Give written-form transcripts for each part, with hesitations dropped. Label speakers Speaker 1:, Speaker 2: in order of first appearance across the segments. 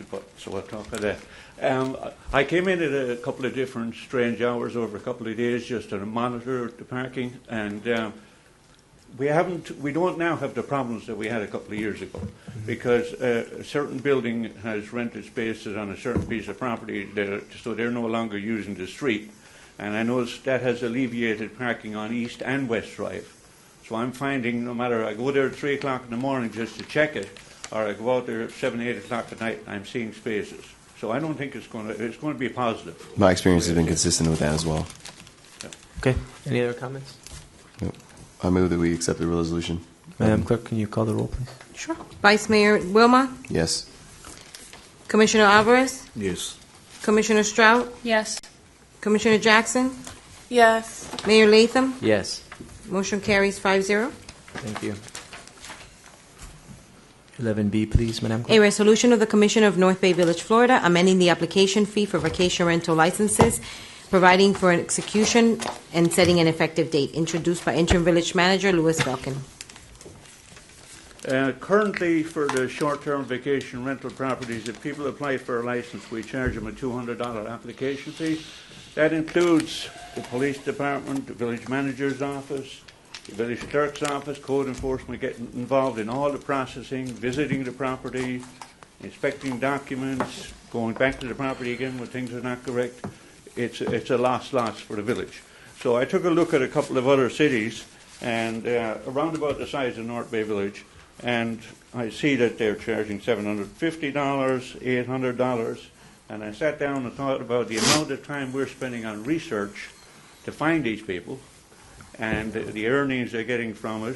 Speaker 1: but so I'll talk of that. I came in at a couple of different strange hours over a couple of days just to monitor the parking, and we don't now have the problems that we had a couple of years ago, because a certain building has rented spaces on a certain piece of property, so they're no longer using the street. And I noticed that has alleviated parking on East and West Drive. So I'm finding no matter I go there at 3 o'clock in the morning just to check it, or I go out there at 7, 8 o'clock at night, I'm seeing spaces. So I don't think it's going to be positive.
Speaker 2: My experience has been consistent with that as well.
Speaker 1: Yeah.
Speaker 3: Okay. Any other comments?
Speaker 2: Yep. I move that we accept the resolution.
Speaker 3: Madam Clerk, can you call the roll, please?
Speaker 4: Sure. Vice Mayor Wilmot?
Speaker 2: Yes.
Speaker 4: Commissioner Alvarez?
Speaker 1: Yes.
Speaker 4: Commissioner Strout?
Speaker 5: Yes.
Speaker 4: Commissioner Jackson?
Speaker 5: Yes.
Speaker 4: Mayor Latham?
Speaker 3: Yes.
Speaker 4: Motion carries 5-0.
Speaker 3: Thank you. 11B, please, Madam Clerk.
Speaker 4: A resolution of the Commission of North Bay Village, Florida, amending the application fee for vacation rental licenses, providing for an execution and setting an effective date, introduced by Interim Village Manager Louis Belkin.
Speaker 1: Currently, for the short-term vacation rental properties, if people apply for a license, we charge them a $200 application fee. That includes the police department, the village manager's office, the village clerk's office, code enforcement getting involved in all the processing, visiting the property, inspecting documents, going back to the property again when things are not correct. It's a loss for the village. So I took a look at a couple of other cities and around about the size of North Bay Village, and I see that they're charging $750, $800, and I sat down and thought about the amount of time we're spending on research to find these people, and the earnings they're getting from it,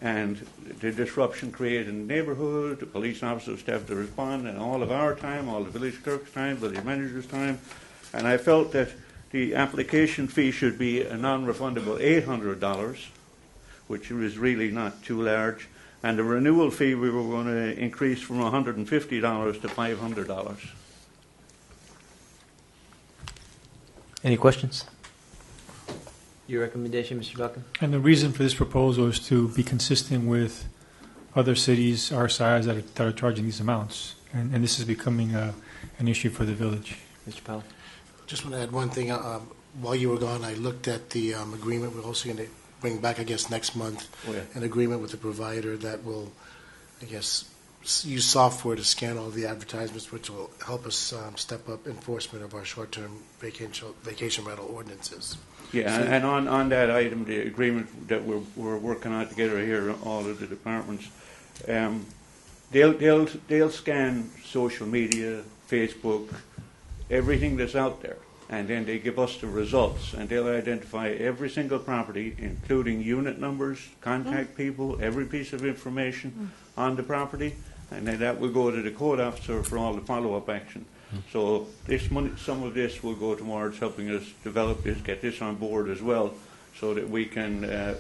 Speaker 1: and the disruption created in the neighborhood, the police officers have to respond, and all of our time, all the village clerk's time, village manager's time, and I felt that the application fee should be a non-refundable $800, which was really not too large, and the renewal fee we were going to increase from $150 to $500.
Speaker 3: Any questions? Your recommendation, Mr. Belkin?
Speaker 6: And the reason for this proposal is to be consistent with other cities our size that are charging these amounts. And this is becoming an issue for the village.
Speaker 3: Mr. Powell?
Speaker 7: Just want to add one thing. While you were gone, I looked at the agreement. We're also going to bring back, I guess, next month an agreement with the provider that will, I guess, use software to scan all the advertisements, which will help us step up enforcement of our short-term vacation rental ordinances.
Speaker 1: Yeah, so, and on that item, the agreement that we're working on together here, all of the departments, they'll scan social media, Facebook, everything that's out there, and then they give us the results, and they'll identify every single property, including unit numbers, contact people, every piece of information on the property, and then that will go to the code officer for all the follow-up action. So this money, some of this will go towards helping us develop this, get this on board as well, so that we can,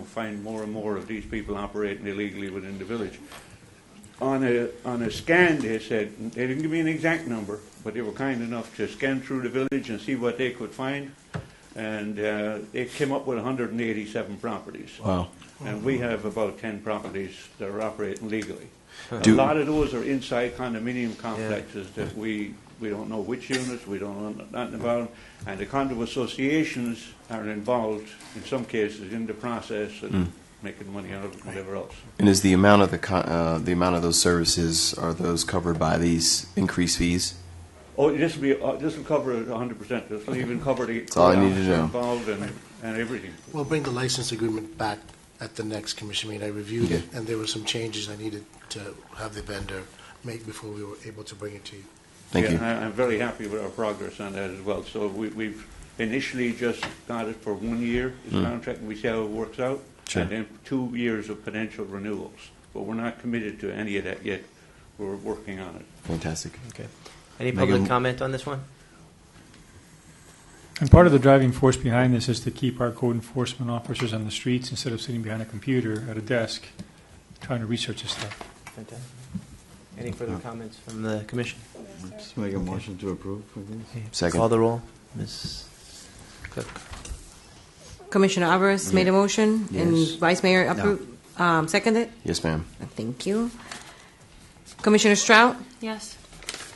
Speaker 1: find more and more of these people operating illegally within the village. On a scan, they said, they didn't give me an exact number, but they were kind enough to scan through the village and see what they could find, and they came up with 187 properties.
Speaker 2: Wow.
Speaker 1: And we have about 10 properties that are operating legally. A lot of those are inside condominium complexes that we don't know which units, we don't know nothing about them, and the condo associations are involved in some cases in the process and making money out of it, whatever else.
Speaker 2: And is the amount of the amount of those services, are those covered by these increased fees?
Speaker 1: Oh, this will cover it 100%. This will even cover the
Speaker 2: That's all I need to know.
Speaker 1: Involved and everything.
Speaker 7: We'll bring the license agreement back at the next commission meeting. I reviewed it, and there were some changes I needed to have the vendor make before we were able to bring it to you.
Speaker 2: Thank you.
Speaker 1: I'm very happy with our progress on that as well. So we've initially just got it for 1 year, this contract, and we see how it works out.
Speaker 2: Sure.
Speaker 1: And then 2 years of potential renewals. But we're not committed to any of that yet. We're working on it.
Speaker 2: Fantastic.
Speaker 3: Okay. Any public comment on this one?
Speaker 6: And part of the driving force behind this is to keep our code enforcement officers on the streets instead of sitting behind a computer at a desk trying to research this stuff.
Speaker 3: Fantastic. Any further comments from the commission?
Speaker 8: Just make a motion to approve for this.
Speaker 3: Okay.
Speaker 2: Second.
Speaker 3: Call the roll. Ms. Cook.
Speaker 4: Commissioner Alvarez made a motion,
Speaker 2: Yes.
Speaker 4: and Vice Mayor approved, seconded?
Speaker 2: Yes, ma'am.
Speaker 4: Thank you. Commissioner Strout?
Speaker 5: Yes.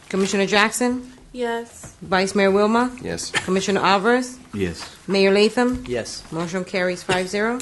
Speaker 4: Commissioner Jackson?
Speaker 5: Yes.
Speaker 4: Vice Mayor Wilma?
Speaker 2: Yes.
Speaker 4: Commissioner Alvarez?
Speaker 8: Yes.
Speaker 4: Mayor Latham?
Speaker 3: Yes.
Speaker 4: Motion carries 5-0.